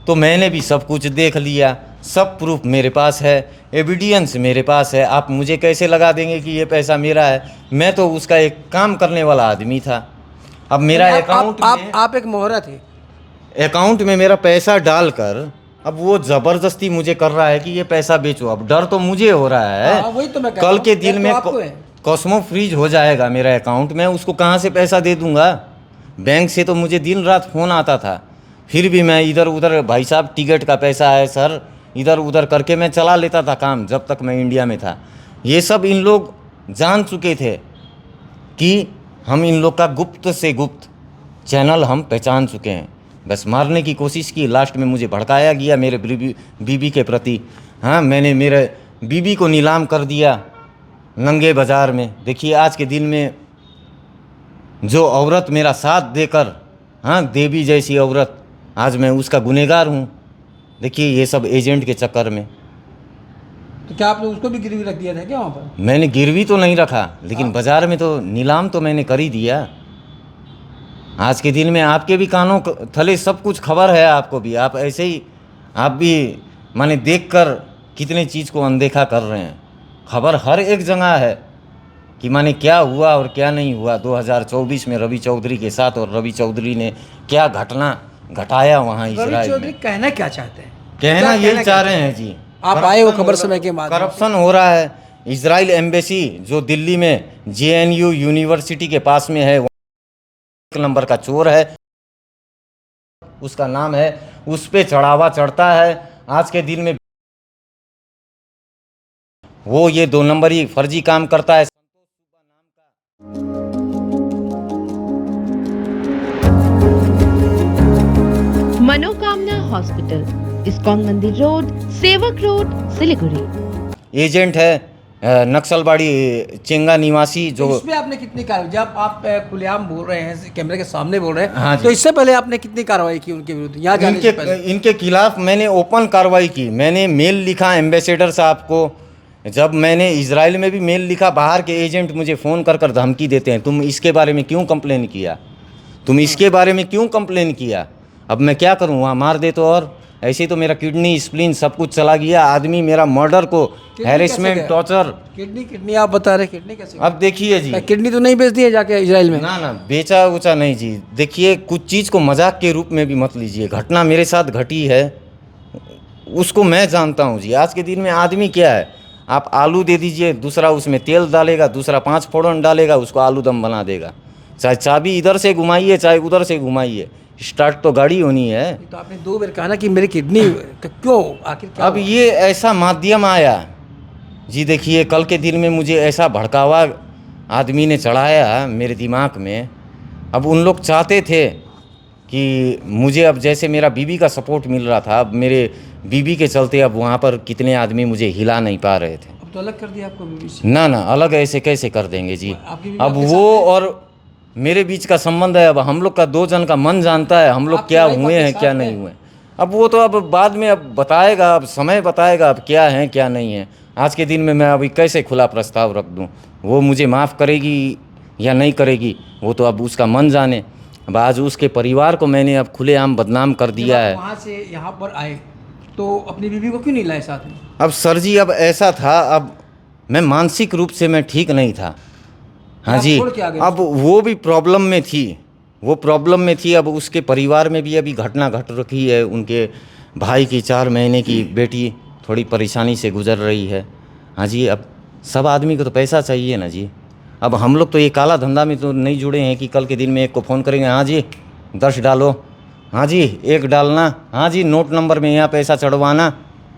तो मैंने भी सब कुछ देख लिया, सब प्रूफ मेरे पास है, एविडेंस मेरे पास है। आप मुझे कैसे लगा देंगे कि ये पैसा मेरा है? मैं तो उसका एक काम करने वाला आदमी था। अब मेरा अकाउंट में आप एक मोहरा थे, अकाउंट में मेरा पैसा डालकर अब वो ज़बरदस्ती मुझे कर रहा है कि ये पैसा बेचो। अब डर तो मुझे हो रहा है, वही तो मैं कह कल रहा हूं, के ये दिन तो में आपको है। कॉस्मो फ्रीज हो जाएगा मेरा अकाउंट में, उसको कहाँ से पैसा दे दूंगा? बैंक से तो मुझे दिन रात फ़ोन आता था, फिर भी मैं इधर उधर, भाई साहब टिकट का पैसा है सर, इधर उधर करके मैं चला लेता था काम जब तक मैं इंडिया में था। ये सब इन लोग जान चुके थे कि हम इन लोग का गुप्त से गुप्त चैनल हम पहचान चुके हैं। बस मारने की कोशिश की, लास्ट में मुझे भड़काया गया मेरे बीबी के प्रति। हाँ, मैंने मेरे बीबी को नीलाम कर दिया नंगे बाज़ार में। देखिए आज के दिन में जो औरत मेरा साथ देकर, हाँ देवी जैसी औरत, आज मैं उसका गुनहगार हूँ। देखिए ये सब एजेंट के चक्कर में। तो क्या आपने उसको भी गिरवी रख दिया था क्या वहाँ पर? मैंने गिरवी तो नहीं रखा, लेकिन बाज़ार में तो नीलाम तो मैंने कर ही दिया। आज के दिन में आपके भी कानों थले सब कुछ खबर है, आपको भी, आप ऐसे ही आप भी माने देखकर कितने चीज़ को अनदेखा कर रहे हैं। खबर हर एक जगह है कि माने क्या हुआ और क्या नहीं हुआ 2024 में रवि चौधरी के साथ, और रवि चौधरी ने क्या घटना घटाया वहाँ रवि इजराइल चौधरी में। कहना क्या चाहते हैं? कहना यही चाह रहे हैं जी, आप आए हो खबर समय के माध्यम से। करप्शन हो रहा है। इजराइल एम्बेसी जो दिल्ली में JNU यूनिवर्सिटी के पास में है, एक नंबर का चोर है, उसका नाम है, उस पे चढ़ावा चढ़ता है। आज के दिन में वो ये 2 नंबरी फर्जी काम करता है। मनोकामना हॉस्पिटल, इस्कॉन मंदिर रोड, सेवक रोड, सिलीगुड़ी। एजेंट है नक्सलबाड़ी चेंगा निवासी जो। इसमें आपने कितनी कार्रवाई, जब आप खुलेआम बोल रहे हैं, कैमरे के सामने बोल रहे हैं, हाँ जी। तो इससे पहले आपने कितनी कार्रवाई की उनके विरुद्ध? यहाँ जाने से पहले इनके खिलाफ मैंने ओपन कार्रवाई की। मैंने मेल लिखा एम्बेसडर साहब को, जब मैंने इजराइल में भी मेल लिखा। बाहर के एजेंट मुझे फ़ोन कर कर धमकी देते हैं, तुम इसके बारे में क्यों कंप्लेन किया, तुम इसके बारे में क्यों कंप्लेन किया। अब मैं क्या करूँ, वहाँ मार दे तो, और ऐसे तो मेरा किडनी स्प्लीन सब कुछ चला गया। आदमी मेरा मर्डर को, हैरेसमेंट, टॉर्चर। किडनी आप बता रहे, किडनी कैसे? अब देखिए जी, किडनी तो नहीं बेच दी है जाके इजराइल में? ना बेचा उचा नहीं जी। देखिए कुछ चीज़ को मजाक के रूप में भी मत लीजिए। घटना मेरे साथ घटी है, उसको मैं जानता हूँ जी। आज के दिन में आदमी क्या है, आप आलू दे दीजिए, दूसरा उसमें तेल डालेगा, दूसरा 5 फोड़न डालेगा, उसको आलू दम बना देगा। चाहे चाबी इधर से घुमाइए चाहे उधर से घुमाइए, स्टार्ट तो गाड़ी होनी है। तो आपने 2 बार कहा ना कि मेरी किडनी क्यों, आखिर क्या अब हुआ? ये ऐसा माध्यम आया जी। देखिए कल के दिन में मुझे ऐसा भड़कावा आदमी ने चढ़ाया मेरे दिमाग में। अब उन लोग चाहते थे कि मुझे, अब जैसे मेरा बीबी का सपोर्ट मिल रहा था, अब मेरे बीबी के चलते अब वहाँ पर कितने आदमी मुझे हिला नहीं पा रहे थे। अब तो अलग कर दिया आपको बीबी से? ना अलग ऐसे कैसे कर देंगे जी। आपकी बीबी अब आपके वो और मेरे बीच का संबंध है। अब हम लोग का 2 जन का मन जानता है हम लोग आपकी क्या वाइफ हुए आपके हैं क्या साथ नहीं है? हुए। अब वो तो अब बाद में अब बताएगा, अब समय बताएगा अब क्या है क्या नहीं है। आज के दिन में मैं अभी कैसे खुला प्रस्ताव रख दूं, वो मुझे माफ़ करेगी या नहीं करेगी वो तो अब उसका मन जाने। अब आज उसके परिवार को मैंने अब खुलेआम बदनाम कर दिया है। वहाँ से यहाँ पर आए तो अपनी बीवी को क्यों नहीं लाए साथ में? अब सर जी अब ऐसा था, अब मैं मानसिक रूप से मैं ठीक नहीं था। हाँ आप जी, छोड़ के आ गए अब वो भी प्रॉब्लम में थी, वो प्रॉब्लम में थी। अब उसके परिवार में भी अभी घटना घट रखी है। उनके भाई की 4 महीने की बेटी थोड़ी परेशानी से गुजर रही है। हाँ जी, अब सब आदमी को तो पैसा चाहिए ना जी। अब हम लोग तो ये काला धंधा में तो नहीं जुड़े हैं कि कल के दिन में एक को फ़ोन करेंगे, हाँ जी 10 डालो, हाँ जी 1 डालना, हाँ जी नोट नंबर में यहाँ पैसा चढ़वाना,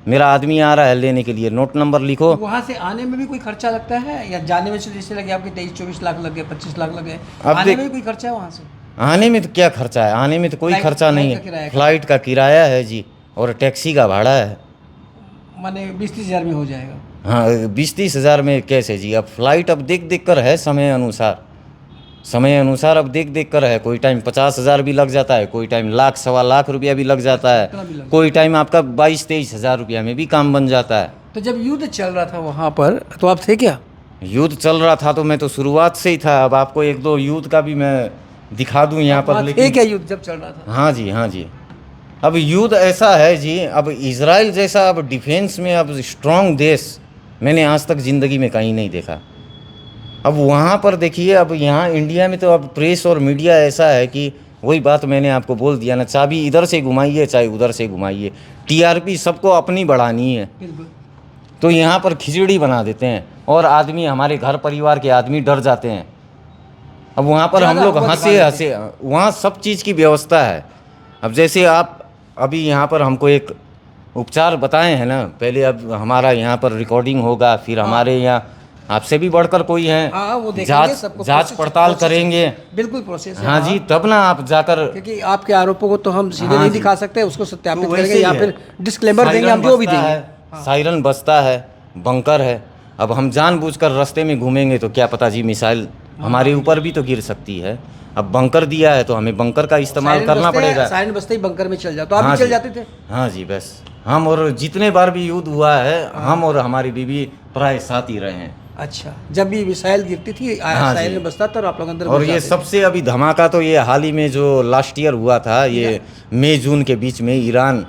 मेरा आदमी आ रहा है लेने के लिए, नोट नंबर लिखो। वहाँ से आने में भी कोई खर्चा लगता है या जाने में से जैसे लगे आपके 23-24 लाख लग गए, 25 लाख लग गए, अब आने देख- में भी कोई खर्चा है वहाँ से? आने में तो क्या खर्चा है, आने में तो कोई फ्लाइट- खर्चा नहीं फ्लाइट का किराया है। क्या? फ्लाइट का किराया है जी और टैक्सी का भाड़ा है। माने 20-30 हज़ार में हो जाएगा। हाँ 20-30 हज़ार में कैसे जी। अब फ्लाइट अब देख देख कर है, समय अनुसार अब देख देख कर है। कोई टाइम 50 हज़ार भी लग जाता है, कोई टाइम 1,00,000 सवा लाख रुपया भी लग जाता इतना भी है, लग कोई टाइम आपका 22-23 हज़ार रुपया में भी काम बन जाता है। तो जब युद्ध चल रहा था वहाँ पर तो आप थे क्या? युद्ध चल रहा था तो मैं तो शुरुआत से ही था। अब आपको 1-2 युद्ध का भी मैं दिखा दूं यहाँ पर, वहाँ थे लेकिन क्या युद्ध जब चल रहा था? हाँ जी, हाँ जी। अब युद्ध ऐसा है जी, अब इजराइल जैसा अब डिफेंस में अब स्ट्रांग देश मैंने आज तक ज़िंदगी में कहीं नहीं देखा। अब वहाँ पर देखिए, अब यहाँ इंडिया में तो अब प्रेस और मीडिया ऐसा है कि वही बात मैंने आपको बोल दिया ना, चाबी इधर से घुमाइए चाहे उधर से घुमाइए, टीआरपी सबको अपनी बढ़ानी है। बिल्कुल। तो यहाँ पर खिचड़ी बना देते हैं और आदमी, हमारे घर परिवार के आदमी डर जाते हैं। अब वहाँ पर हम ज़्यादा लोग हुआ हंसे दिखा हंसे, वहाँ सब चीज़ की व्यवस्था है। अब जैसे आप अभी यहाँ पर हमको एक उपचार बताए हैं ना, पहले अब हमारा यहाँ पर रिकॉर्डिंग होगा, फिर हमारे यहाँ आपसे भी बढ़कर कोई है, हाँ वो देखेंगे जांच सबको, जांच प्रोसेस- पड़ताल प्रोसेस- करेंगे। बिल्कुल प्रोसेस है। हाँ जी, तब ना आप जाकर, क्योंकि आपके आरोपों को तो हम सीधे हाँ नहीं जी। दिखा सकते, उसको तो सत्यापित वैसे करेंगे ही या है। फिर डिस्क्लेमर देंगे, सायरन हम जो भी बजता देंगे। है, सायरन बजता है, बंकर है। अब हम जानबूझकर रास्ते में घूमेंगे तो क्या पता जी मिसाइल हमारे ऊपर भी तो गिर सकती है। अब बंकर दिया है तो हमें बंकर का इस्तेमाल सायरन करना बजते हैं, पड़ेगा। सायरन बजते ही बंकर में चल जाओ, तो आप हाँ भी चल जी। जाते थे? हाँ जी, बस हम और जितने बार भी युद्ध हुआ है, हम और हमारी बीवी प्राय साथ ही रहे हैं। अच्छा, जब भी मिसाइल गिरती थी हाँ जी। सायरन बजता था और आप लोग अंदर और घुस ये जाते थे। सबसे अभी धमाका तो ये हाल ही में जो लास्ट ईयर हुआ था, ये मई जून के बीच में ईरान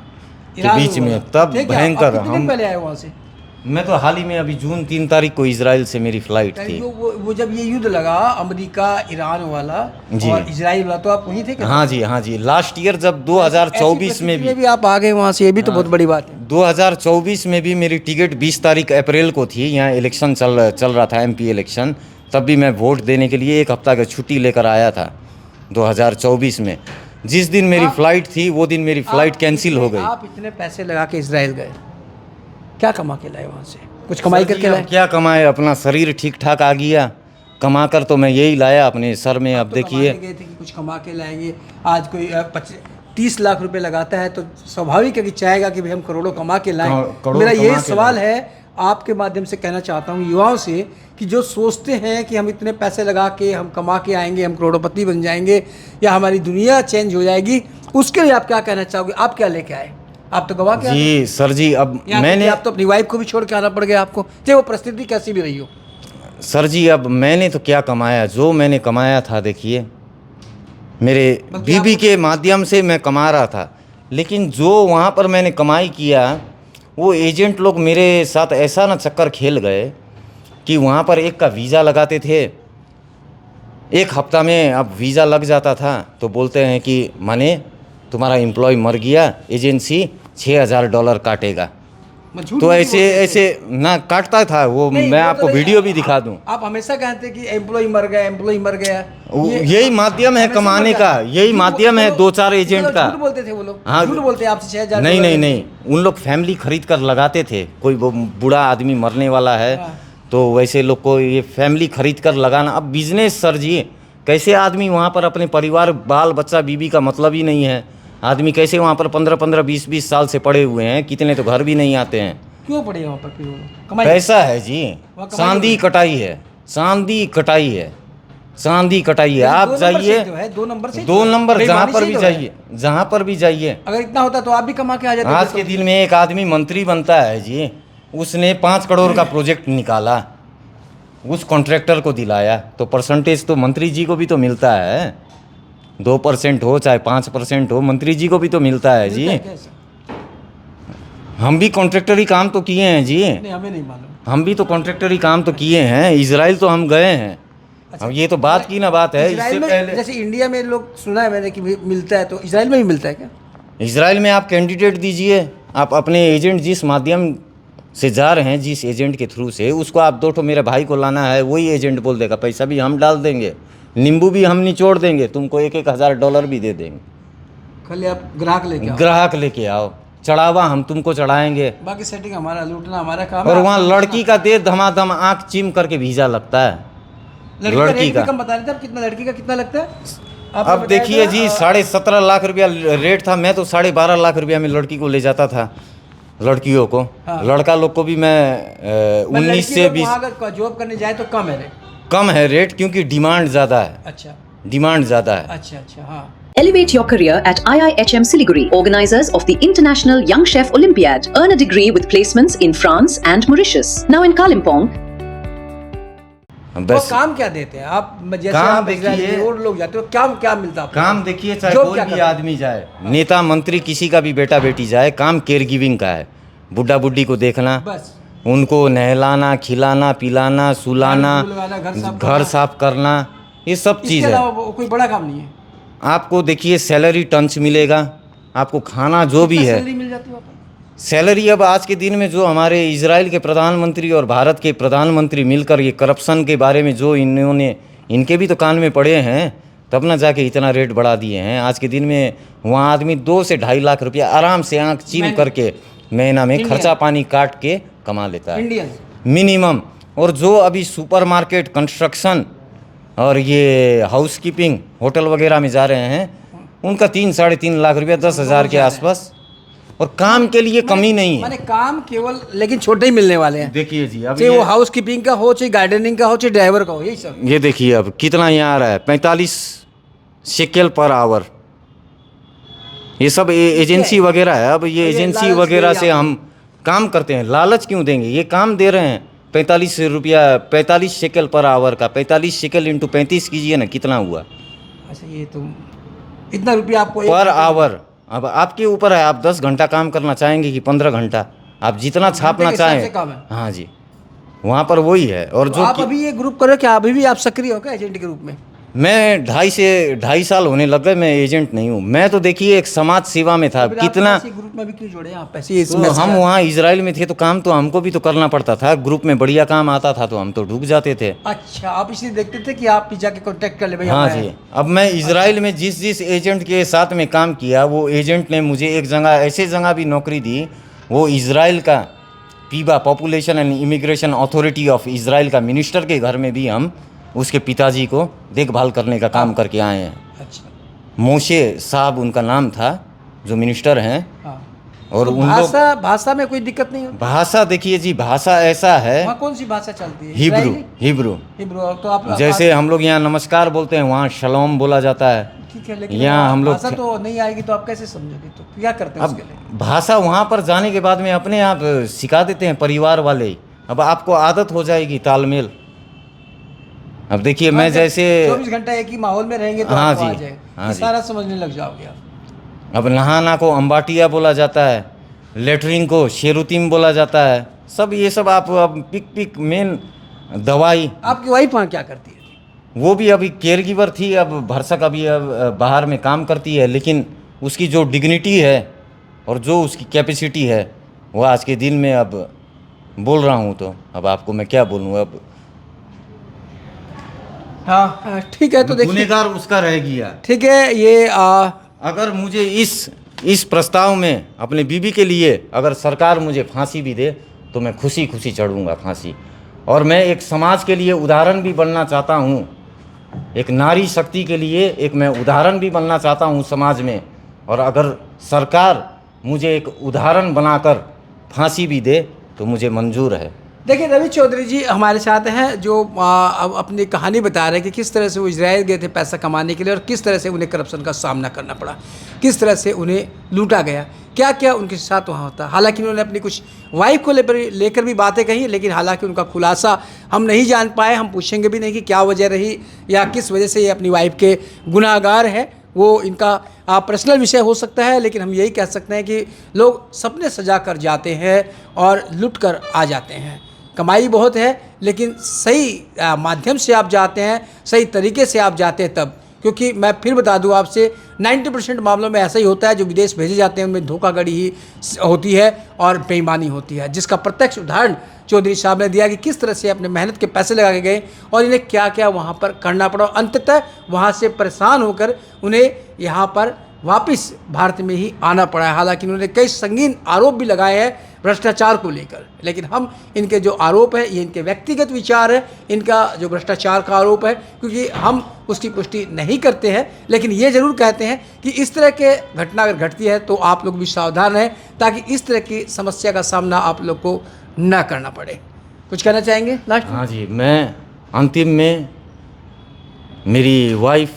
के ईरान बीच हुआ। में, तब थे क्या? भयंकर। आप कितने दिन हम पहले आए वहाँ से? मैं तो हाल ही में अभी जून 3 तारीख को इजराइल से मेरी फ्लाइट थी। वो जब ये युद्ध लगा अमेरिका ईरान वाला जी। और इजराइल वाला, तो आप वहीं थे क्या? हाँ जी, हाँ जी, लास्ट ईयर जब ऐसी 2024 में परिस्थिति भी, आप आ गए वहाँ से, ये भी तो बहुत बड़ी बात है। 2024 में भी मेरी टिकट 20 तारीख अप्रैल को थी। यहाँ इलेक्शन चल रहा था, एमपी इलेक्शन, तब भी मैं वोट देने के लिए 1 हफ्ता की छुट्टी लेकर आया था 2024 में। जिस दिन मेरी फ्लाइट थी वो दिन मेरी फ्लाइट कैंसिल हो गई। आप इतने पैसे लगा के इजराइल गए, क्या कमा के लाए वहाँ से? कुछ कमाई करके लाए? क्या कमाए, अपना शरीर ठीक ठाक आ गया, कमा कर तो मैं यही लाया अपने सर में। अब तो देखिए, कमाने गए थे कि कुछ कमा के लाएंगे। आज कोई 30 लाख रुपए लगाता है तो स्वाभाविक है कि चाहेगा कि भाई हम करोड़ों कमा के लाएं। करोड़ मेरा कमा यही के सवाल लाएं। है, आपके माध्यम से कहना चाहता हूँ युवाओं से कि जो सोचते हैं कि हम इतने पैसे लगा के हम कमा के आएंगे, हम करोड़पति बन जाएंगे या हमारी दुनिया चेंज हो जाएगी, उसके लिए आप क्या कहना चाहोगे? आप क्या लेके आए? आप तो गवा के आए। जी सर जी, अब मैंने, आप तो अपनी वाइफ को भी छोड़ के आना पड़ गया आपको, चाहे वो परिस्थिति कैसी भी रही हो। सर जी अब मैंने तो क्या कमाया, जो मैंने कमाया था देखिए मेरे बीबी के माध्यम से मैं कमा रहा था, लेकिन जो वहाँ पर मैंने कमाई किया, वो एजेंट लोग मेरे साथ ऐसा ना चक्कर खेल गए कि वहाँ पर एक का वीज़ा लगाते थे, 1 हफ्ता में अब वीज़ा लग जाता था तो बोलते हैं कि माने तुम्हारा एम्प्लॉय मर गया, एजेंसी $6,000 काटेगा। तो ऐसे ना काटता था वो, मैं आपको वीडियो भी दिखा दूं। आप हमेशा कहते हैं कि एम्प्लॉय मर गया, एम्प्लॉय मर गया। यही माध्यम है हमेशा कमाने मर का, गया। यही झूठ माध्यम है बोलते 2-4 एजेंट का। झूठ बोलते थे वो लोग। हाँ। झूठ बोलते हैं आपसे 6,000। नहीं नहीं नहीं, उन लोग फैमिली खरीद कर लगाते थे। कोई वो बूढ़ा आदमी मरने वाला है तो वैसे लोग को ये फैमिली खरीद कर लगाना। अब बिजनेस सर जी, कैसे आदमी वहाँ पर अपने परिवार, बाल बच्चा, बीबी का मतलब ही नहीं है। आदमी कैसे वहाँ पर 15-15, 20-20 साल से पड़े हुए हैं, कितने तो घर भी नहीं आते हैं। क्यों पड़े वहाँ पर फिर वो लोग? कमाई। पैसा है जी, वहाँ कमाई सांदी होगी। कटाई है, सांदी कटाई है। चांदी कटाइए। आप दो नंबर जाइए से जो है, 2 नंबर से 2 नंबर जहाँ बेईमानी पर से भी तो है। जाइए, जहाँ पर भी जाइए। अगर इतना होता तो आप भी कमा के आ जाते। आज के दिन में एक आदमी मंत्री बनता है जी, उसने 5 करोड़ का प्रोजेक्ट निकाला, उस कॉन्ट्रैक्टर को दिलाया, तो परसेंटेज तो मंत्री जी को भी तो मिलता है। 2% हो चाहे 5% हो, मंत्री जी को भी तो मिलता है जी। हम भी कॉन्ट्रैक्टरी काम तो किए हैं जी, नहीं, हमें नहीं मालूम। हम भी तो कॉन्ट्रैक्टरी काम तो किए हैं। इजराइल तो हम गए हैं। अब ये तो बात की ना बात है। इजराइल इससे में पहले जैसे इंडिया में लोग सुना है मैंने कि मिलता है, तो इजराइल में भी मिलता है क्या? इजराइल में आप कैंडिडेट दीजिए, आप अपने एजेंट जिस माध्यम से जा रहे हैं, जिस एजेंट के थ्रू से, उसको आप 2 मेरे भाई को लाना है, वही एजेंट बोल देगा पैसा भी हम डाल देंगे, नींबू भी हम निचोड़ देंगे, तुमको $1,000 भी दे देंगे। खाली आप ग्राहक लेके आओ, ग्राहक लेके आओ, चढ़ावा हम तुमको चढ़ाएंगे। बाकी सेटिंग हमारा, लूटना हमारा काम और है। वहाँ लड़की का दे धमाधम आँख चिम करके वीज़ा लगता है। लड़की का लड़की रेट भी का कम बता रहे थे आप, कितना लड़की का कितना लगता है? आपने अब बताया देखिए था, जी 17.5 लाख रुपया रेट था। मैं तो 12.5 लाख रुपया में लड़की को ले जाता था, लड़कियों को। हाँ। लड़का लोग को भी मैं पर 19 लड़की से लोग 20 वहाँ अगर जॉब करने जाए तो कम है रेट। कम है रेट, क्योंकि डिमांड ज़्यादा है। अच्छा डिमांड ज़्यादा है। अच्छा अच्छा, हाँ। Elevate your career at IIHM Siliguri, organizers of the International Young Chef Olympiad. Earn a degree with placements in France and Mauritius. Now in Kalimpong. और बस काम क्या देते हैं आप? जैसे काम आप इजराइल देखिए- में और लोग जाते हो, क्या क्या मिलता है आपको? काम देखिए, चाहे जॉब कोई क्या भी करते हैं? आदमी जाए, नेता मंत्री किसी का भी बेटा बेटी जाए, काम केयर गिविंग का है। बुढ़ा बुढ़ी को देखना, बस उनको नहलाना, खिलाना, पिलाना, सुलाना, झाड़ू लगाना, घर साफ घर करना। साफ करना, ये सब इसके चीज़ है। अलावा कोई बड़ा काम नहीं है। आपको देखिए सैलरी टंच मिलेगा, आपको खाना जो भी कितना है सैलरी मिल जाती है वहाँ पर? सैलरी। अब आज के दिन में जो हमारे इजराइल के प्रधानमंत्री और भारत के प्रधानमंत्री मिलकर ये करप्शन के बारे में जो इन्होंने, इनके भी तो कान में पड़े हैं, तब ना जाके इतना रेट बढ़ा दिए हैं। आज के दिन में वहाँ आदमी 2 से 2.5 लाख रुपया आराम से आँख चीम महीने- करके महीना में इंडियन। खर्चा पानी काट के कमा लेता है, इंडियन। मिनिमम। और जो अभी सुपरमार्केट, कंस्ट्रक्शन और ये हाउसकीपिंग होटल वगैरह में जा रहे हैं, उनका 3-3.5 लाख रुपया, 10,000 के आसपास। और काम के लिए कमी नहीं है। माने काम केवल लेकिन छोटे ही मिलने वाले हैं। देखिए जी, अब चाहे वो ये, हाउस कीपिंग का हो, चाहे गार्डनिंग का हो, चाहे ड्राइवर का हो, यही सब। ये देखिए अब कितना यहाँ आ रहा है, 45 शेकेल पर आवर। ये सब एजेंसी वगैरह है। अब ये ये एजेंसी लालच वगैरह दे से हम काम करते हैं। लालच क्यों देंगे? ये काम दे रहे हैं 45 रुपया, 45 शेकेल पर आवर का। 45 शेकेल इंटू 35 कीजिए ना, कितना हुआ अच्छा, ये तुम इतना रुपया आपको पर आवर। अब आपके ऊपर है, आप 10 घंटा काम करना चाहेंगे कि 15 घंटा, आप जितना छापना के हिसाब से चाहें। काम है। हाँ जी, वहाँ पर वही है। और तो जो आप अभी ये ग्रुप करो, क्या अभी भी आप सक्रिय हो क्या एजेंट के रूप में? मैं 2.5 साल होने लग गए, मैं एजेंट नहीं हूँ। मैं तो देखिए एक समाज सेवा में था। फिर आप कितना ऐसे ग्रुप में भी क्यों जोड़े आप? ऐसे ही तो हम वहाँ इजराइल में थे, तो काम तो हमको भी तो करना पड़ता था। ग्रुप में बढ़िया काम आता था तो हम तो ढुक जाते थे। अच्छा, आप इसलिए देखते थे कि आप भी जाके कांटेक्ट कर ले भाई। हाँ हमारा जी। है। अब मैं इजराइल में जिस एजेंट के साथ में काम किया, वो एजेंट ने मुझे एक जगह, ऐसे जगह भी नौकरी दी। वो इजराइल का पीबा, population and immigration authority of Israel का मिनिस्टर के घर में भी हम उसके पिताजी को देखभाल करने का काम करके आए हैं। अच्छा, मोशे साहब उनका नाम था, जो मिनिस्टर हैं। हाँ। और तो उन लोग, भाषा में कोई दिक्कत नहीं होती? भाषा देखिए जी, भाषा ऐसा है, वहाँ कौन सी भाषा चलती है? हिब्रू। इजरायली? Hebrew Hebrew. तो आप जैसे हम लोग यहाँ नमस्कार बोलते हैं, वहाँ शलोम बोला जाता है। ठीक है, लेकिन यहाँ हम लोग भाषा तो नहीं आएगी तो आप कैसे समझोगे? तो क्या करते हैं अब उसके लिए? भाषा वहाँ पर जाने के बाद में अपने आप सिखा देते हैं परिवार वाले ही। अब आपको आदत हो जाएगी, तालमेल। अब देखिए मैं जैसे 24 घंटा एक ही माहौल में रहेंगे तो हाँ आपको आ जी, जाएगा। हाँ ये जी। सारा समझने लग जाओगे आप। अब नहाना को अम्बाटिया बोला जाता है, लेटरिन को शेरुतिम बोला जाता है। सब ये सब आप अब पिक मेन दवाई। आपकी वाइफ वहाँ क्या करती है? वो भी अभी केयर गिवर थी, अब भरसक अभी अब बाहर में काम करती है। लेकिन उसकी जो डिग्निटी है और जो उसकी कैपेसिटी है, वो आज के दिन में अब बोल रहा हूँ तो अब आपको मैं क्या बोलूँ। अब हाँ ठीक है, तो देखिए, गुनहगार उसका रह गया। ठीक है। ये अगर मुझे इस प्रस्ताव में अपने बीबी के लिए अगर सरकार मुझे फांसी भी दे तो मैं खुशी खुशी चढ़ूँगा फांसी। और मैं एक समाज के लिए उदाहरण भी बनना चाहता हूँ, एक नारी शक्ति के लिए एक मैं उदाहरण भी बनना चाहता हूँ समाज में। और अगर सरकार मुझे एक उदाहरण बनाकर फांसी भी दे तो मुझे मंजूर है। देखिए रवि चौधरी जी हमारे साथ हैं जो अब अपनी कहानी बता रहे हैं कि किस तरह से वो इजराइल गए थे पैसा कमाने के लिए और किस तरह से उन्हें करप्शन का सामना करना पड़ा, किस तरह से उन्हें लूटा गया, क्या क्या उनके साथ वहाँ होता। हालांकि उन्होंने अपनी कुछ वाइफ को लेकर भी बातें कही, लेकिन हालांकि उनका खुलासा हम नहीं जान पाए, हम पूछेंगे भी नहीं कि क्या वजह रही या किस वजह से ये अपनी वाइफ के गुनाहगार है, वो इनका पर्सनल विषय हो सकता है। लेकिन हम यही कह सकते हैं कि लोग सपने सजा कर जाते हैं और लुट कर आ जाते हैं। कमाई बहुत है लेकिन सही माध्यम से आप जाते हैं, सही तरीके से आप जाते हैं तब, क्योंकि मैं फिर बता दूं आपसे 90% मामलों में ऐसा ही होता है, जो विदेश भेजे जाते हैं उनमें धोखाधड़ी ही होती है और बेईमानी होती है, जिसका प्रत्यक्ष उदाहरण चौधरी साहब ने दिया कि किस तरह से अपने मेहनत के पैसे लगा के गए और इन्हें क्या क्या वहाँ पर करना पड़ा। अंततः वहाँ से परेशान होकर उन्हें यहाँ पर वापस भारत में ही आना पड़ा है। हालांकि उन्होंने कई संगीन आरोप भी लगाए हैं भ्रष्टाचार को लेकर, लेकिन हम इनके जो आरोप है ये इनके व्यक्तिगत विचार है, इनका जो भ्रष्टाचार का आरोप है, क्योंकि हम उसकी पुष्टि नहीं करते हैं। लेकिन ये ज़रूर कहते हैं कि इस तरह के घटना अगर घटती है तो आप लोग भी सावधान रहें, ताकि इस तरह की समस्या का सामना आप लोग को न करना पड़े। कुछ कहना चाहेंगे लास्ट? हाँ जी, मैं अंतिम में मेरी वाइफ,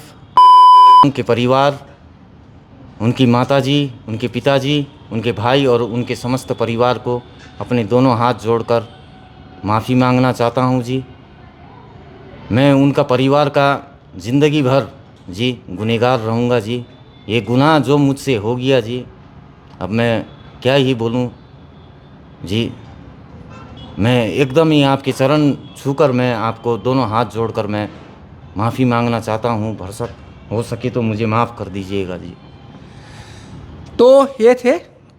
उनके परिवार, उनकी माताजी, उनके पिताजी, उनके भाई और उनके समस्त परिवार को अपने दोनों हाथ जोड़कर माफ़ी मांगना चाहता हूँ जी। मैं उनका परिवार का ज़िंदगी भर जी गुनहगार रहूँगा जी। ये गुनाह जो मुझसे हो गया जी, अब मैं क्या ही बोलूँ जी। मैं एकदम ही आपके चरण छूकर मैं आपको दोनों हाथ जोड़कर मैं माफ़ी मांगना चाहता हूँ। भरसक हो सके तो मुझे माफ़ कर दीजिएगा जी। तो ये थे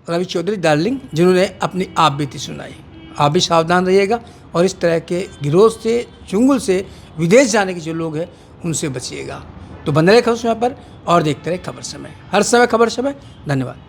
रवि चौधरी डार्लिंग, जिन्होंने अपनी आप बीती सुनाई। आप भी सावधान रहिएगा और इस तरह के गिरोह से, चुंगल से विदेश जाने के जो लोग हैं उनसे बचिएगा। तो बने रहे खबर समय पर और देखते रहे खबर समय, हर समय खबर समय। धन्यवाद।